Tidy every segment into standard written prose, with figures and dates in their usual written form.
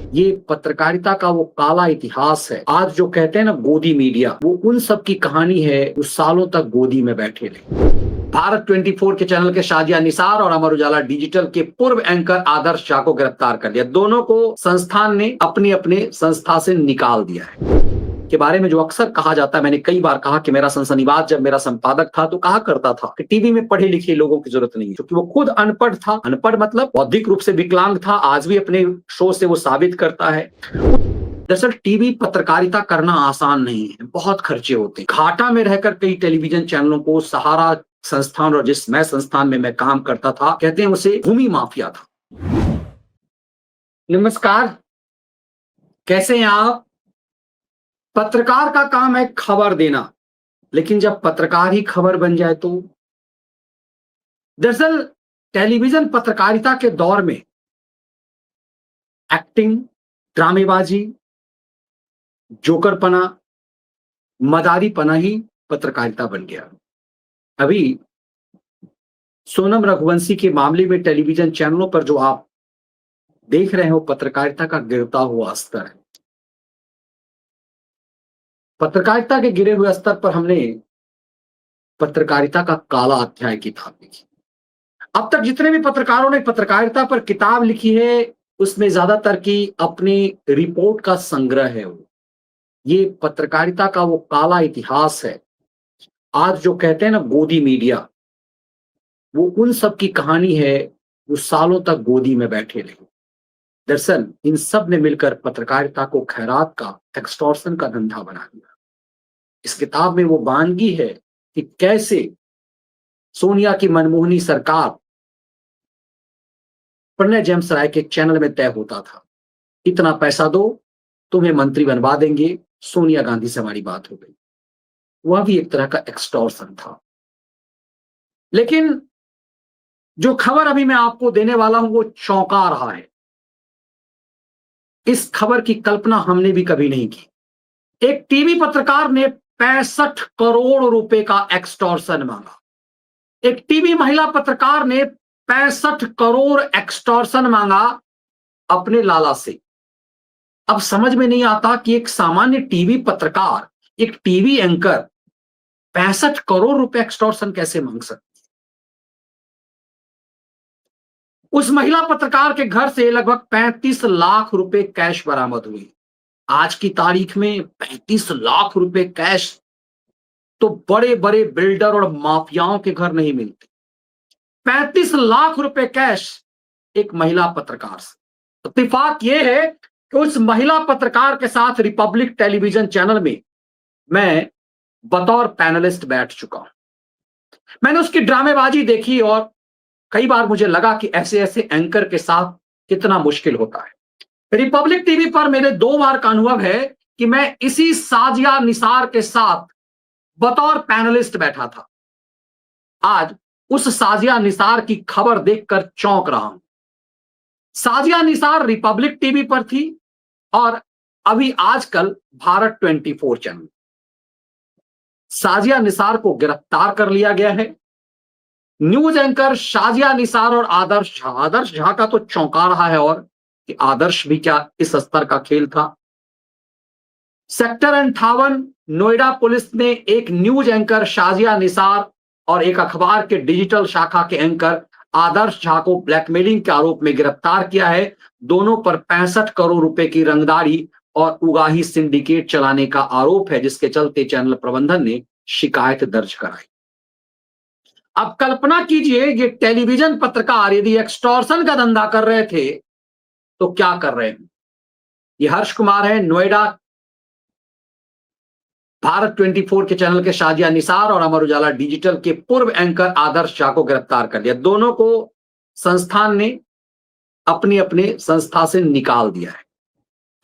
ये पत्रकारिता का वो काला इतिहास है। आज जो कहते हैं ना गोदी मीडिया, वो उन सब की कहानी है जो सालों तक गोदी में बैठे रहे। भारत 24 के चैनल के शाजिया निसार और अमर उजाला डिजिटल के पूर्व एंकर आदर्श झा को गिरफ्तार कर लिया। दोनों को संस्थान ने अपनी अपने संस्था से निकाल दिया है। के बारे में जो अक्सर कहा जाता है, मैंने कई बार कहा कि मेरा सनसनीबाज जब मेरा संपादक था तो कहा करता था कि टीवी में पढ़े लिखे लोगों की जरूरत नहीं है, क्योंकि वो खुद अनपढ़ था। अनपढ़ मतलब बौद्धिक रूप से विकलांग था। आज भी अपने शो से वो साबित करता है। दरअसल टीवी पत्रकारिता करना आसान नहीं है, बहुत खर्चे होते हैं। घाटा में रहकर कई टेलीविजन चैनलों को सहारा संस्थान और जिस मैं संस्थान में मैं काम करता था, कहते हैं उसे भूमि माफिया था। नमस्कार, कैसे हैं आप? पत्रकार का काम है खबर देना, लेकिन जब पत्रकार ही खबर बन जाए तो? दरअसल टेलीविजन पत्रकारिता के दौर में एक्टिंग, ड्रामेबाजी, जोकरपना, मदारीपना ही पत्रकारिता बन गया। अभी सोनम रघुवंशी के मामले में टेलीविजन चैनलों पर जो आप देख रहे हो, पत्रकारिता का गिरता हुआ स्तर है। पत्रकारिता के गिरे हुए स्तर पर हमने पत्रकारिता का काला अध्याय किताब लिखी। अब तक जितने भी पत्रकारों ने पत्रकारिता पर किताब लिखी है, उसमें ज्यादातर की अपनी रिपोर्ट का संग्रह है। ये पत्रकारिता का वो काला इतिहास है। आज जो कहते हैं ना गोदी मीडिया, वो उन सब की कहानी है जो सालों तक गोदी में बैठे रहे। दरअसल इन सब ने मिलकर पत्रकारिता को खैरात का, एक्सटॉर्शन का धंधा बना दिया। इस किताब में वो वानगी है कि कैसे सोनिया की मनमोहनी सरकार प्रणय जेम्स राय के चैनल में तय होता था, इतना पैसा दो, तुम्हें मंत्री बनवा देंगे। सोनिया गांधी से हमारी बात हो गई। वह भी एक तरह का एक्सटॉर्शन था। लेकिन जो खबर अभी मैं आपको देने वाला हूं वो चौंका रहा है। इस खबर की कल्पना हमने भी कभी नहीं की। एक टीवी पत्रकार ने 65 करोड़ रुपए का एक्सटॉर्शन मांगा। एक टीवी महिला पत्रकार ने 65 करोड़ एक्सटॉर्शन मांगा अपने लाला से। अब समझ में नहीं आता कि एक सामान्य टीवी पत्रकार, एक टीवी एंकर 65 करोड़ रुपए एक्सटॉर्शन कैसे मांग सकते। उस महिला पत्रकार के घर से लगभग 35 लाख रुपए कैश बरामद हुए। आज की तारीख में 35 लाख रुपए कैश तो बड़े बड़े बिल्डर और माफियाओं के घर नहीं मिलते। 35 लाख रुपए कैश एक महिला पत्रकार से। इत्तेफाक यह है कि उस महिला पत्रकार के साथ रिपब्लिक टेलीविजन चैनल में मैं बतौर पैनलिस्ट बैठ चुका हूं। मैंने उसकी ड्रामेबाजी देखी और कई बार मुझे लगा कि ऐसे ऐसे एंकर के साथ कितना मुश्किल होता है। रिपब्लिक टीवी पर मेरे 2 बार का अनुभव है कि मैं इसी साजिया निसार के साथ बतौर पैनलिस्ट बैठा था। आज उस साजिया निसार की खबर देखकर चौंक रहा हूं। साजिया निसार रिपब्लिक टीवी पर थी और अभी आजकल भारत 24 चैनल। साजिया निसार को गिरफ्तार कर लिया गया है। न्यूज एंकर साजिया निसार और आदर्श झा का तो चौंका रहा है, और कि आदर्श भी क्या इस स्तर का खेल था। सेक्टर 58 नोएडा पुलिस ने एक न्यूज एंकर साजिया निसार और एक अखबार के डिजिटल शाखा के एंकर आदर्श झा को ब्लैकमेलिंग के आरोप में गिरफ्तार किया है। दोनों पर 65 करोड़ रुपए की रंगदारी और उगाही सिंडिकेट चलाने का आरोप है, जिसके चलते चैनल प्रबंधन ने शिकायत दर्ज कराई। अब कल्पना कीजिए, ये टेलीविजन पत्रकार यदि एक्सटॉर्शन का धंधा कर रहे थे तो क्या कर रहे हैं। ये हर्ष कुमार है, नोएडा। भारत 24 के चैनल के शाजिया निसार और अमर उजाला डिजिटल के पूर्व एंकर आदर्श झा को गिरफ्तार कर लिया। दोनों को संस्थान ने अपनी अपने संस्था से निकाल दिया है।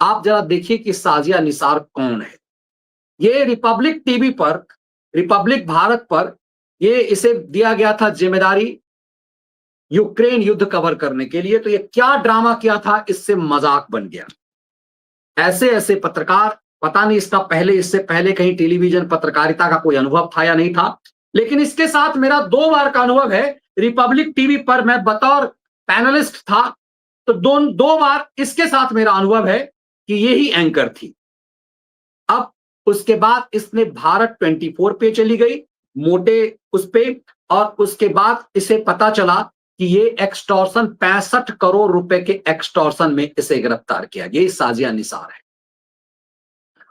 आप जरा देखिए कि साजिया निसार कौन है। ये रिपब्लिक टीवी पर, रिपब्लिक भारत पर ये इसे दिया गया था जिम्मेदारी यूक्रेन युद्ध कवर करने के लिए। तो ये क्या ड्रामा किया था, इससे मजाक बन गया। ऐसे ऐसे पत्रकार, पता नहीं इससे पहले कहीं टेलीविजन पत्रकारिता का कोई अनुभव था या नहीं था, लेकिन इसके साथ मेरा 2 बार का अनुभव है। रिपब्लिक टीवी पर मैं बतौर पैनलिस्ट था तो दो बार इसके साथ मेरा अनुभव है कि यही एंकर थी। अब उसके बाद इसने भारत 24 पे चली गई, मोटे उस पे, और उसके बाद इसे पता चला कि ये एक्सटॉर्शन 65 करोड़ रुपए के एक्सटॉर्शन में इसे गिरफ्तार किया गया। ये साजिया निसार है।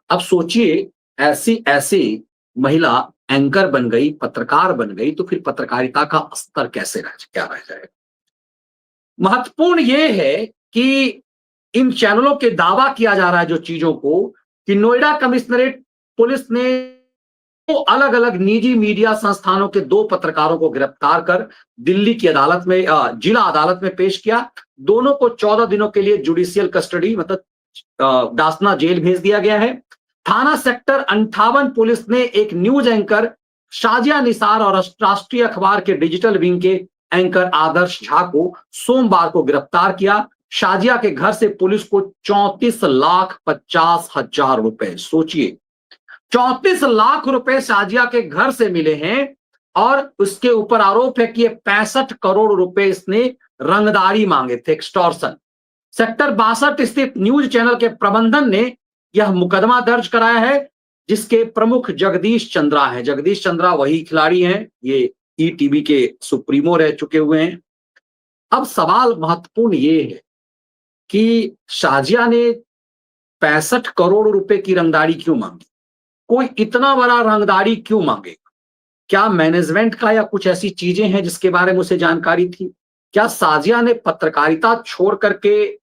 अब सोचिए, ऐसी ऐसी महिला एंकर बन गई, पत्रकार बन गई, तो फिर पत्रकारिता का स्तर कैसे क्या रह जाएगा। महत्वपूर्ण यह है कि इन चैनलों के दावा किया जा रहा है जो चीजों को, कि नोएडा कमिश्नरेट पुलिस ने तो अलग अलग निजी मीडिया संस्थानों के 2 पत्रकारों को गिरफ्तार कर दिल्ली की अदालत में, जिला अदालत में पेश किया। दोनों को 14 दिनों के लिए जुडिशियल कस्टडी, मतलब दासना जेल भेज दिया गया है। थाना सेक्टर 58 पुलिस ने एक न्यूज एंकर शाजिया निसार और राष्ट्रीय अखबार के डिजिटल विंग के एंकर आदर्श झा को सोमवार को गिरफ्तार किया। शाजिया के घर से पुलिस को 34,50,000 रुपए, सोचिए 34 लाख रुपए शाजिया के घर से मिले हैं, और उसके ऊपर आरोप है कि ये 65 करोड़ रुपए इसने रंगदारी मांगे थे, एक्सटॉर्शन। सेक्टर 62 स्थित न्यूज चैनल के प्रबंधन ने यह मुकदमा दर्ज कराया है, जिसके प्रमुख जगदीश चंद्रा हैं। जगदीश चंद्रा वही खिलाड़ी हैं, ये ईटीवी के सुप्रीमो रह चुके हुए हैं। अब सवाल महत्वपूर्ण ये है कि शाजिया ने 65 करोड़ रुपए की रंगदारी क्यों मांगी? कोई इतना बड़ा रंगदारी क्यों मांगेगा? क्या मैनेजमेंट का या कुछ ऐसी चीजें हैं जिसके बारे में उसे जानकारी थी? क्या शाजिया ने पत्रकारिता छोड़ करके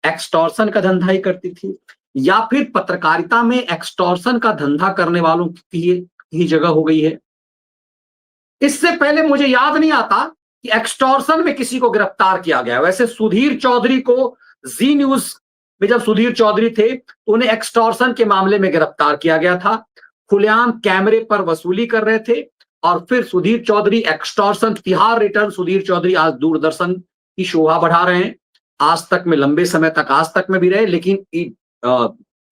एक्सटॉर्शन का धंधा ही करती थी, या फिर पत्रकारिता में एक्सटॉर्शन का धंधा करने वालों की ही जगह हो गई है? इससे पहले मुझे याद नहीं आता कि एक्सटॉर्शन में किसी को गिरफ्तार किया गया। वैसे सुधीर चौधरी को जी न्यूज में, जब सुधीर चौधरी थे तो उन्हें एक्सटॉर्शन के मामले में गिरफ्तार किया गया था। खुलेआम कैमरे पर वसूली कर रहे थे, और फिर सुधीर चौधरी एक्सटॉर्शन, तिहाड़ रिटर्न सुधीर चौधरी आज दूरदर्शन की शोभा बढ़ा रहे हैं। आज तक में लंबे समय तक आज तक में भी रहे, लेकिन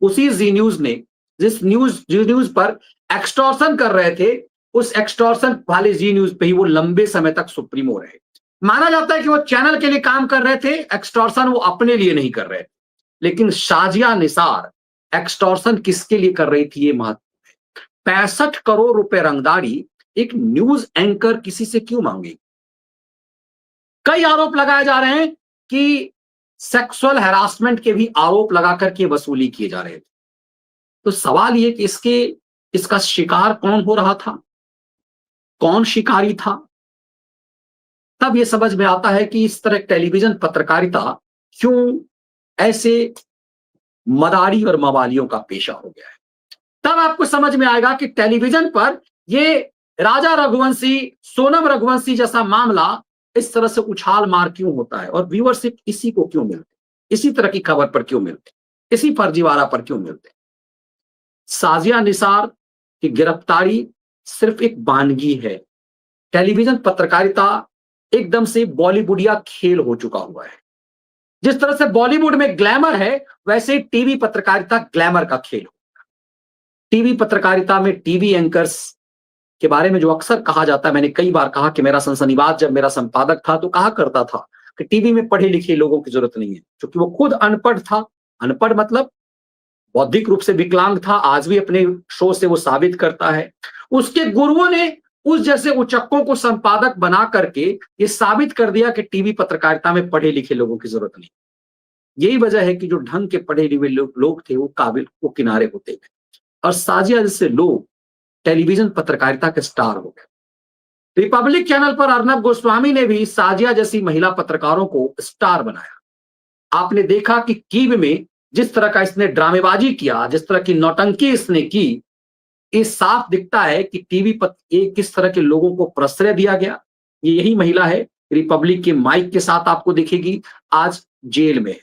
उसी जी न्यूज ने जिस न्यूज पर एक्सटॉर्शन कर रहे थे, उस एक्सटॉर्शन वाले जी न्यूज पे ही वो लंबे समय तक सुप्रीमो रहे। माना जाता है कि वो चैनल के लिए काम कर रहे थे, एक्सटॉर्शन वो अपने लिए नहीं कर रहे थे। लेकिन शाजिया निसार एक्सटॉर्शन किसके लिए कर रही थी, ये महत्व है। 65 करोड़ रुपए रंगदारी एक न्यूज एंकर किसी से क्यों मांगी? कई आरोप लगाए जा रहे हैं कि सेक्सुअल हैरासमेंट के भी आरोप लगाकर के वसूली किए जा रहे थे। तो सवाल ये कि इसका शिकार कौन हो रहा था, कौन शिकारी था? तब यह समझ में आता है कि इस तरह टेलीविजन पत्रकारिता क्यों ऐसे मदारी और मवालियों का पेशा हो गया है। तब आपको समझ में आएगा कि टेलीविजन पर ये राजा रघुवंशी, सोनम रघुवंशी जैसा मामला इस तरह से उछाल मार क्यों होता है, और व्यूअरशिप इसी को क्यों मिलते, इसी तरह की खबर पर क्यों मिलते, इसी फर्जीवाड़ा पर क्यों मिलते। शाजिया निसार की गिरफ्तारी सिर्फ एक वानगी है। टेलीविजन पत्रकारिता एकदम से बॉलीवुडिया खेल हो चुका हुआ है। जिस तरह से बॉलीवुड में ग्लैमर है, वैसे टीवी पत्रकारिता ग्लैमर का खेल होगा। टीवी पत्रकारिता में टीवी एंकर्स के बारे में जो अक्सर कहा जाता है, मैंने कई बार कहा कि मेरा सनसनीबाज जब मेरा संपादक था तो कहा करता था कि टीवी में पढ़े लिखे लोगों की जरूरत नहीं है, क्योंकि वो खुद अनपढ़ था। अनपढ़ मतलब बौद्धिक रूप से विकलांग था, आज भी अपने शो से वो साबित करता है। उसके गुरुओं ने उस जैसे उचक्कों को संपादक बना करके ये साबित कर दिया कि टीवी पत्रकारिता में पढ़े लिखे लोगों की जरूरत नहीं। यही वजह है कि जो ढंग के पढ़े लिखे लोग थे वो काबिल, वो किनारे होते गए, और साजिया जैसे लोग टेलीविजन पत्रकारिता के स्टार हो गए। रिपब्लिक चैनल पर अर्नब गोस्वामी ने भी साजिया जैसी महिला पत्रकारों को स्टार बनाया। आपने देखा कि कीव में जिस तरह का इसने ड्रामेबाजी किया, जिस तरह की नौटंकी इसने की, ये साफ दिखता है कि टीवी पर किस तरह के लोगों को प्रश्रय दिया गया। ये यही महिला है, रिपब्लिक के माइक के साथ आपको दिखेगी, आज जेल में है।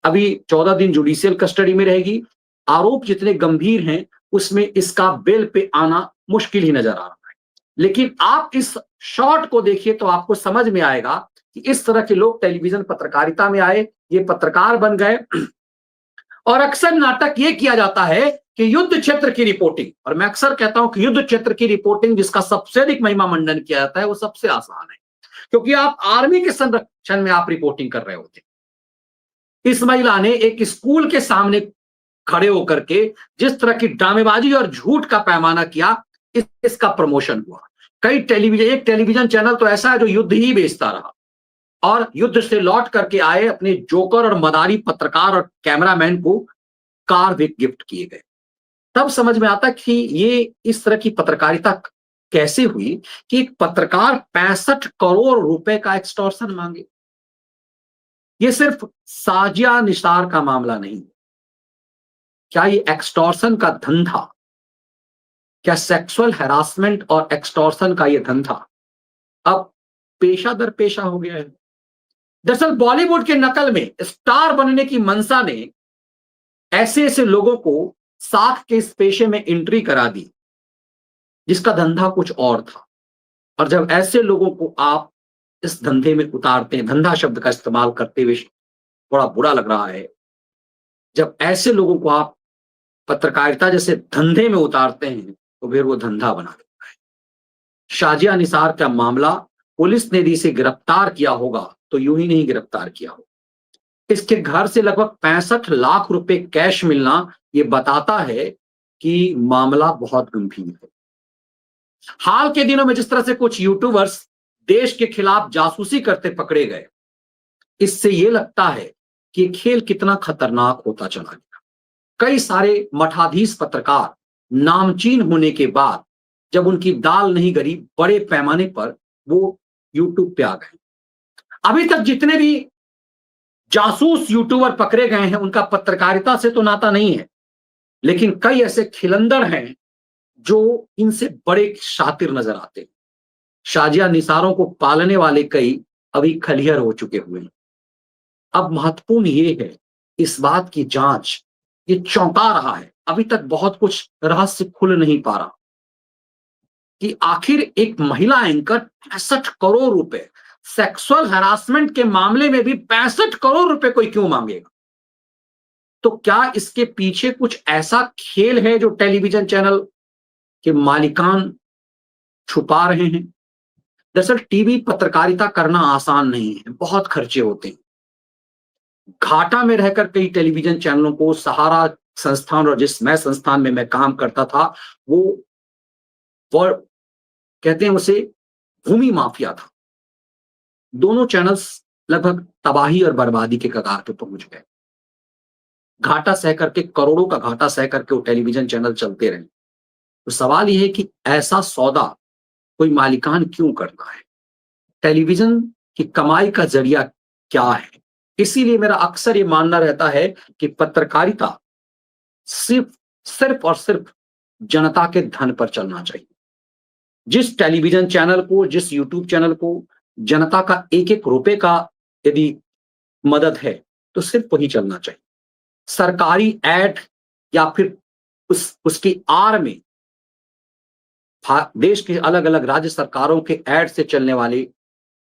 अभी 14 दिन जुडिशियल कस्टडी में रहेगी। आरोप जितने गंभीर हैं उसमें इसका बेल पे आना मुश्किल ही नजर आ रहा है। लेकिन आप इस शॉट को देखिए तो आपको समझ में आएगा कि इस तरह के लोग टेलीविजन पत्रकारिता में आए, ये पत्रकार बन गए। और अक्सर नाटक ये किया जाता है कि युद्ध क्षेत्र की रिपोर्टिंग, और मैं अक्सर कहता हूं कि युद्ध क्षेत्र की रिपोर्टिंग जिसका सबसे अधिक महिमा मंडन किया जाता है वो सबसे आसान है, क्योंकि आप आर्मी के संरक्षण में आप रिपोर्टिंग कर रहे होते हैं। इस महिला ने एक स्कूल के सामने खड़े होकर के जिस तरह की ड्रामेबाजी और झूठ का पैमाना किया, इसका प्रमोशन हुआ। एक टेलीविजन चैनल तो ऐसा है जो युद्ध ही बेचता रहा, और युद्ध से लौट करके आए अपने जोकर और मदारी पत्रकार और कैमरामैन को कार भी गिफ्ट किए गए। तब समझ में आता कि ये इस तरह की पत्रकारिता कैसे हुई कि एक पत्रकार 65 करोड़ रुपए का एक्सटॉर्शन मांगे। ये सिर्फ साजिया निसार का मामला नहीं। क्या ये एक्सटॉर्शन का धंधा, क्या सेक्सुअल हैरासमेंट और एक्सटॉर्शन का ये धंधा अब पेशा दर पेशा हो गया है? दरअसल बॉलीवुड के नकल में स्टार बनने की मंशा ने ऐसे ऐसे लोगों को साख के इस पेशे में एंट्री करा दी जिसका धंधा कुछ और था। और जब ऐसे लोगों को आप इस धंधे में उतारते हैं, धंधा शब्द का इस्तेमाल करते हुए बड़ा बुरा लग रहा है, जब ऐसे लोगों को आप पत्रकारिता जैसे धंधे में उतारते हैं तो फिर वो धंधा बना देता है। शाजिया निसार का मामला, पुलिस ने यदि इसे गिरफ्तार किया होगा तो यूं ही नहीं गिरफ्तार किया होगा। इसके घर से लगभग 65 लाख रुपए कैश मिलना ये बताता है कि मामला बहुत गंभीर है। हाल के दिनों में जिस तरह से कुछ यूट्यूबर्स देश के खिलाफ जासूसी करते पकड़े गए, इससे यह लगता है कि खेल कितना खतरनाक होता चला गया। कई सारे मठाधीश पत्रकार नामचीन होने के बाद जब उनकी दाल नहीं गली, बड़े पैमाने पर वो यूट्यूब पे आ गए। अभी तक जितने भी जासूस यूट्यूबर पकड़े गए हैं उनका पत्रकारिता से तो नाता नहीं है, लेकिन कई ऐसे खिलंदड़ हैं जो इनसे बड़े शातिर नजर आते हैं। शाजिया निसारों को पालने वाले कई अभी खलिहर हो चुके हुए हैं। अब महत्वपूर्ण ये है, इस बात की जांच ये चौंका रहा है, अभी तक बहुत कुछ रहस्य खुल नहीं पा रहा कि आखिर एक महिला एंकर 65 करोड़ रुपए सेक्सुअल हरासमेंट के मामले में भी 65 करोड़ रुपए कोई क्यों मांगेगा? तो क्या इसके पीछे कुछ ऐसा खेल है जो टेलीविजन चैनल के मालिकान छुपा रहे हैं? दरअसल टीवी पत्रकारिता करना आसान नहीं है, बहुत खर्चे होते हैं। घाटा में रहकर कई टेलीविजन चैनलों को सहारा संस्थान और जिस मैं संस्थान में मैं काम करता था वो कहते हैं उसे भूमि माफिया था। दोनों चैनल्स लगभग तबाही और बर्बादी के कगार पे पहुंच गए। घाटा सह करके, करोड़ों का घाटा सह करके वो टेलीविजन चैनल चलते रहे। तो सवाल यह है कि ऐसा सौदा कोई मालिकान क्यों करता है? टेलीविजन की कमाई का जरिया क्या है? इसीलिए मेरा अक्सर ये मानना रहता है कि पत्रकारिता सिर्फ सिर्फ और सिर्फ जनता के धन पर चलना चाहिए। जिस टेलीविजन चैनल को, जिस यूट्यूब चैनल को जनता का एक एक रुपए का यदि मदद है तो सिर्फ वही चलना चाहिए। सरकारी एड या फिर उसकी आड़ में देश के अलग अलग राज्य सरकारों के एड से चलने वाले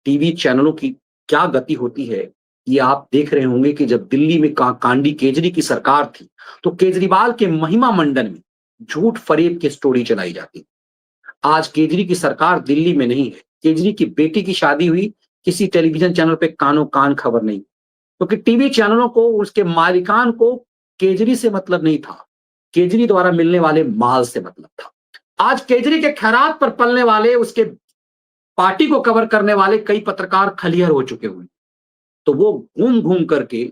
टीवी चैनलों की क्या गति होती है, ये आप देख रहे होंगे कि जब दिल्ली में कांडी केजरी की सरकार थी तो केजरीवाल के महिमा मंडन में झूठ फरेब की स्टोरी चलाई जाती। आज केजरी की सरकार दिल्ली में नहीं है, केजरी की बेटी की शादी हुई, किसी टेलीविजन चैनल पे कानो कान खबर नहीं, क्योंकि टीवी चैनलों को, उसके मालिकान को केजरी से मतलब नहीं था, केजरी द्वारा मिलने वाले माल से मतलब था। आज केजरी के खैरात पर पलने वाले, उसके पार्टी को कवर करने वाले कई पत्रकार खलिहर हो चुके हुए, तो वो घूम घूम करके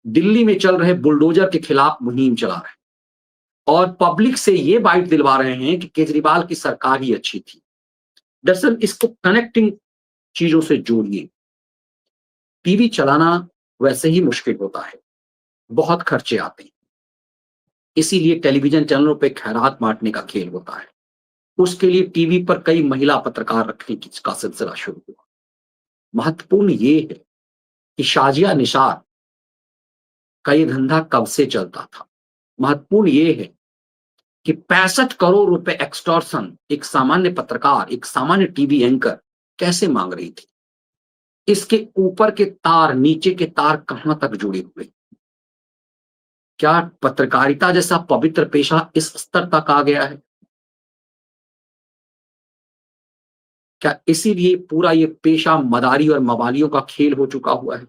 दिल्ली में चल रहे बुलडोजर के खिलाफ मुहिम चला रहे हैं और पब्लिक से ये बाइट दिलवा रहे हैं कि केजरीवाल की सरकार ही अच्छी थी। दरअसल इसको कनेक्टिंग चीजों से जोड़िए। टीवी चलाना वैसे ही मुश्किल होता है, बहुत खर्चे आते हैं, इसीलिए टेलीविजन चैनलों पे खैरात बांटने का खेल होता है। उसके लिए टीवी पर कई महिला पत्रकार रखने का सिलसिला शुरू हुआ। महत्वपूर्ण ये है कि शाजिया निसार का ये धंधा कब से चलता था। महत्वपूर्ण ये है कि 65 करोड़ रुपए एक्सटॉर्शन एक सामान्य पत्रकार, एक सामान्य टीवी एंकर कैसे मांग रही थी? इसके ऊपर के तार, नीचे के तार कहां तक जुड़े हुए? क्या पत्रकारिता जैसा पवित्र पेशा इस स्तर तक आ गया है? क्या इसीलिए पूरा ये पेशा मदारी और मवालियों का खेल हो चुका हुआ है?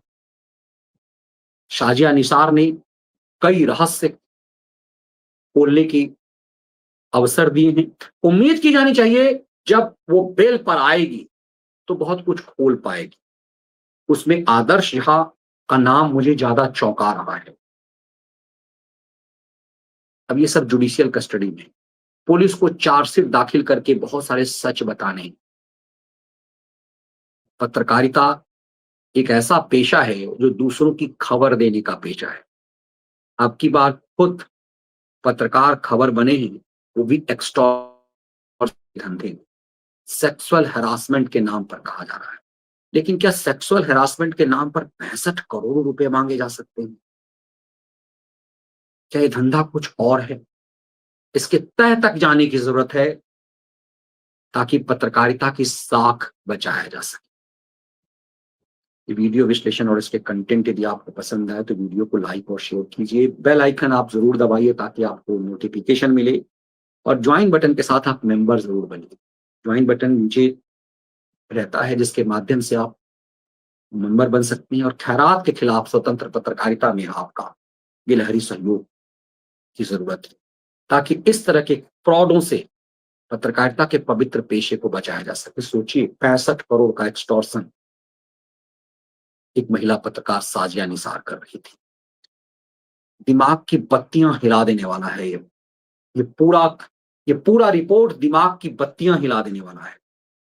शाजिया निसार ने कई रहस्य खोलने की अवसर दिए हैं। उम्मीद की जानी चाहिए जब वो बेल पर आएगी तो बहुत कुछ खोल पाएगी। उसमें आदर्श झा का नाम मुझे ज्यादा चौंका रहा है। अब ये सब जुडिशियल कस्टडी में, पुलिस को चार्जशीट दाखिल करके बहुत सारे सच बताने। पत्रकारिता एक ऐसा पेशा है जो दूसरों की खबर देने का पेशा है। अब की बार खुद पत्रकार खबर बने हैं, वो भी एक्सटॉर्शन धंधे, सेक्सुअल हैरासमेंट के नाम पर कहा जा रहा है। लेकिन क्या सेक्सुअल हैरासमेंट के नाम पर 65 करोड़ रुपए मांगे जा सकते हैं? क्या ये धंधा कुछ और है? इसके तह तक जाने की जरूरत है ताकि पत्रकारिता की साख बचाया जा सके। ये वीडियो विश्लेषण और इसके कंटेंट यदि आपको पसंद आए तो वीडियो को लाइक और शेयर कीजिए। बेल आइकन आप जरूर दबाइए ताकि आपको नोटिफिकेशन मिले, और ज्वाइन बटन के साथ आप मेंबर जरूर बनिए। ज्वाइन बटन नीचे रहता है जिसके माध्यम से आप मेंबर बन सकते हैं, और खैरात के खिलाफ स्वतंत्र पत्रकारिता में आपका गिलहरी सहयोग की जरूरत है ताकि इस तरह के फ्रॉडों से पत्रकारिता के पवित्र पेशे को बचाया जा सके। सोचिए, 65 करोड़ का एक्सटॉर्शन एक महिला पत्रकार साजिया निसार कर रही थी। दिमाग की बत्तियां हिला देने वाला है ये पूरा ये पूरा रिपोर्ट दिमाग की बत्तियां हिला देने वाला है।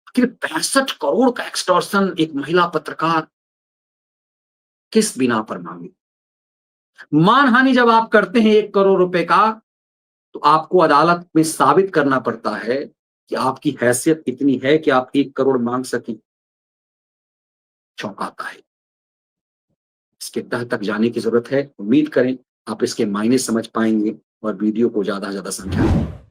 आखिर 65 करोड़ का एक्सटॉर्शन एक महिला पत्रकार किस बिना पर मांगी? मानहानि जब आप करते हैं 1 करोड़ रुपए का, तो आपको अदालत में साबित करना पड़ता है कि आपकी हैसियत इतनी है कि आप 1 करोड़ मांग सकें। चौंकाता है। इसके तह तक जाने की जरूरत है। उम्मीद करें आप इसके मायने समझ पाएंगे और वीडियो को ज्यादा से ज्यादा संख्या में